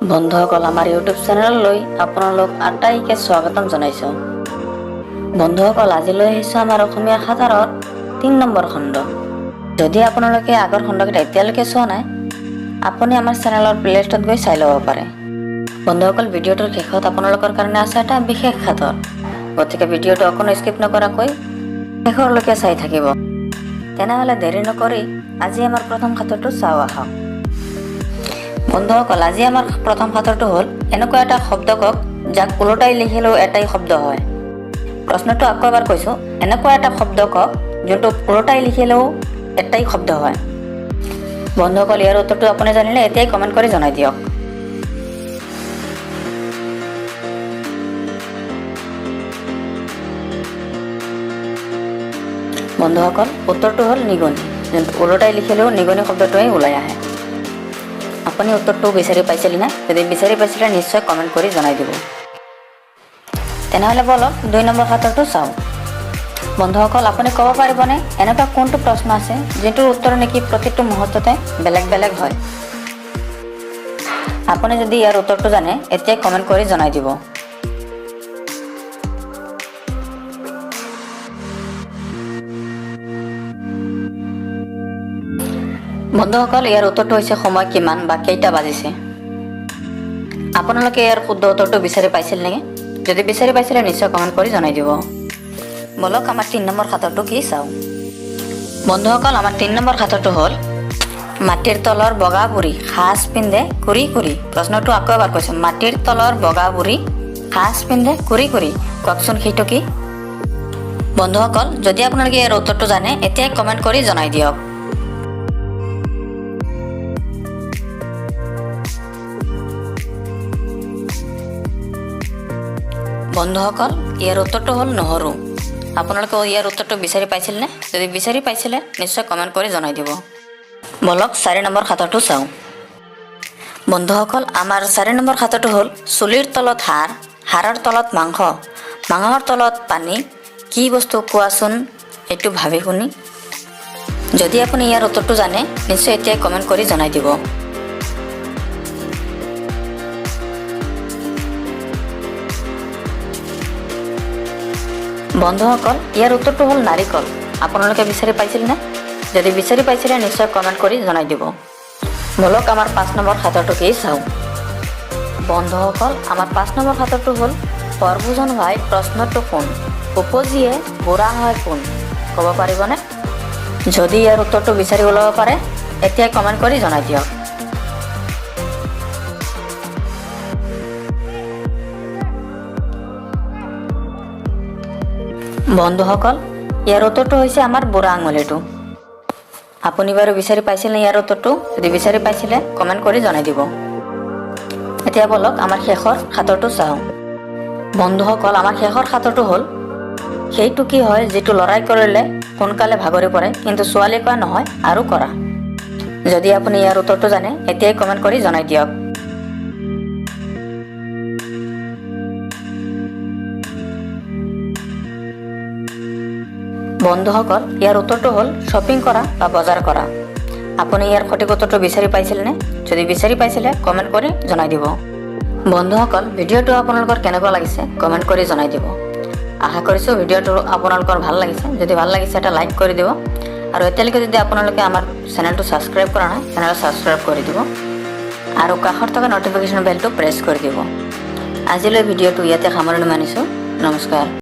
বন্ধুসকল আমাৰ ইউটিউব চেনেললৈ আপোনালোক আটাইকে স্বাগতম জনাইছোঁ। বন্ধুসকল আজিলৈ আহিছোঁ আমাৰ অসমীয়া সাঁতাৰৰ ৩ নম্বৰ খণ্ড। যদি আপোনালোকে আগৰ খণ্ডকেইটা এতিয়ালৈকে চোৱা নাই, আপুনি আমাৰ চেনেলৰ প্লেলিষ্টত গৈ চাই ল'ব পাৰে। বন্ধুসকল ভিডিঅ'টোৰ শেষত আপোনালোকৰ কাৰণে আছে এটা বিশেষ সাঁতৰ, গতিকে ভিডিঅ'টো অকণো স্কিপ নকৰাকৈ শেষৰলৈকে চাই থাকিব। তেনেহ'লে দেৰি নকৰি আজি আমাৰ প্ৰথম সাঁতোৰটো চাওঁ আহক। বন্ধুসকল আজি আমাৰ প্ৰথম সাঁতোৰটো হ'ল এনেকুৱা এটা শব্দ কওক যাক ওলোটাই লিখিলেও এটাই শব্দ হয়। প্ৰশ্নটো আকৌ এবাৰ কৈছোঁ, এনেকুৱা এটা শব্দ কওক যোনটো ওলোটাই লিখিলেও এটাই শব্দ হয়। বন্ধুসকল ইয়াৰ উত্তৰটো আপুনি জানিলে এতিয়াই কমেণ্ট কৰি জনাই দিয়ক। বন্ধুসকল উত্তৰটো হ'ল নিগনি, যোনটো ওলোটাই লিখিলেও নিগনি শব্দটোৱে ওলাই আহে। আপুনি উত্তৰটো বিচাৰি পাইছিল নে? যদি বিচাৰি পাইছিলে নিশ্চয় কমেণ্ট কৰি জনাই দিব। তেনেহ'লে বলক ২ নম্বৰ সাঁতোৰটো চাওঁ। বন্ধুসকল আপুনি ক'ব পাৰিবনে এনেকুৱা কোনটো প্ৰশ্ন আছে যিটোৰ উত্তৰ নেকি প্ৰতিটো মুহূৰ্ততে বেলেগ বেলেগ হয়? আপুনি যদি ইয়াৰ উত্তৰটো জানে এতিয়াই কমেণ্ট কৰি জনাই দিব। বন্ধুসকল ইয়াৰ উত্তৰটো হৈছে সময় কিমান বা কেইটা বাজিছে। আপোনালোকে ইয়াৰ শুদ্ধ উত্তৰটো বিচাৰি পাইছিল নেকি? যদি বিচাৰি পাইছিলে নিশ্চয় কমেণ্ট কৰি জনাই দিব। বলক আমাৰ ৩ নম্বৰ সাঁতোৰটো কি চাওঁ। বন্ধুসকল আমাৰ ৩ নম্বৰ সাঁতোৰটো হ'ল মাটিৰ তলৰ বগা বুঢ়ী সাজ পিন্ধে কুৰি কুৰি। প্ৰশ্নটো আকৌ এবাৰ কৈছোঁ, মাটিৰ তলৰ বগা বুঢ়ী সাজ পিন্ধে কুৰি কুৰি। কওকচোন সেইটো কি? বন্ধুসকল যদি আপোনালোকে ইয়াৰ উত্তৰটো জানে এতিয়াই কমেণ্ট কৰি জনাই দিয়ক। বন্ধুসকল ইয়াৰ উত্তৰটো হ'ল নহৰু। আপোনালোকে ইয়াৰ উত্তৰটো বিচাৰি পাইছিল নে? যদি বিচাৰি পাইছিলে নিশ্চয় কমেণ্ট কৰি জনাই দিব। বলক ৪ নম্বৰ সাঁতোৰটো চাওঁ। বন্ধুসকল আমাৰ ৪ নম্বৰ সাঁতোৰটো হ'ল চুলিৰ তলত হাড়, হাড়ৰ তলত মাংস, মাংসৰ তলত পানী, কি বস্তু কোৱাচোন এইটো ভাবি শুনি। যদি আপুনি ইয়াৰ উত্তৰটো জানে নিশ্চয় এতিয়াই কমেণ্ট কৰি জনাই দিব। বন্ধুসকল ইয়াৰ উত্তৰটো হ'ল নাৰিকল। আপোনালোকে বিচাৰি পাইছিল নে? যদি বিচাৰি পাইছিলে নিশ্চয় কমেণ্ট কৰি জনাই দিব। বলক আমাৰ ৫ নম্বৰ সাঁতোৰটো কি চাওঁ। বন্ধুসকল আমাৰ ৫ নম্বৰ সাঁতোৰটো হ'ল পৰভোজন ভাই প্ৰশ্নটো কোন, উপজিয়ে বুঢ়া হয় কোন? ক'ব পাৰিবনে? যদি ইয়াৰ উত্তৰটো বিচাৰি ওলাব পাৰে এতিয়াই কমেণ্ট কৰি জনাই দিয়ক। বন্ধুসকল ইয়াৰ উত্তৰটো হৈছে আমাৰ বুঢ়া আঙুলিটো। আপুনি বাৰু বিচাৰি পাইছিল নে ইয়াৰ উত্তৰটো? যদি বিচাৰি পাইছিলে কমেণ্ট কৰি জনাই দিব। এতিয়া বলক আমাৰ শেষৰ সাঁতোৰটো চাওঁ। বন্ধুসকল আমাৰ শেষৰ সাঁতোৰটো হ'ল সেইটো কি হয় যিটো লৰাই কৰিলে সোনকালে ভাগৰি পৰে কিন্তু ছোৱালীয়ে কোৱা নহয় আৰু কৰা। যদি আপুনি ইয়াৰ উত্তৰটো জানে এতিয়াই কমেণ্ট কৰি জনাই দিয়ক। বন্ধুসকল ইয়াৰ উত্তৰটো হ'ল শ্বপিং কৰা বা বজাৰ কৰা। আপুনি ইয়াৰ সঠিক উত্তৰটো বিচাৰি পাইছিল নে? যদি বিচাৰি পাইছিলে কমেণ্ট কৰি জনাই দিব। বন্ধুসকল ভিডিঅ'টো আপোনালোকৰ কেনেকুৱা লাগিছে কমেণ্ট কৰি জনাই দিব। আশা কৰিছোঁ ভিডিঅ'টো আপোনালোকৰ ভাল লাগিছে। যদি ভাল লাগিছে এটা লাইক কৰি দিব, আৰু এতিয়ালৈকে যদি আপোনালোকে আমাৰ চেনেলটো ছাবস্ক্ৰাইব কৰা নাই চেনেলটো ছাবস্ক্ৰাইব কৰি দিব, আৰু কাষত থকা নটিফিকেশ্যন বেলটো প্ৰেছ কৰি দিব। আজিলৈ ভিডিঅ'টো ইয়াতে সামৰণি মানিছোঁ। নমস্কাৰ।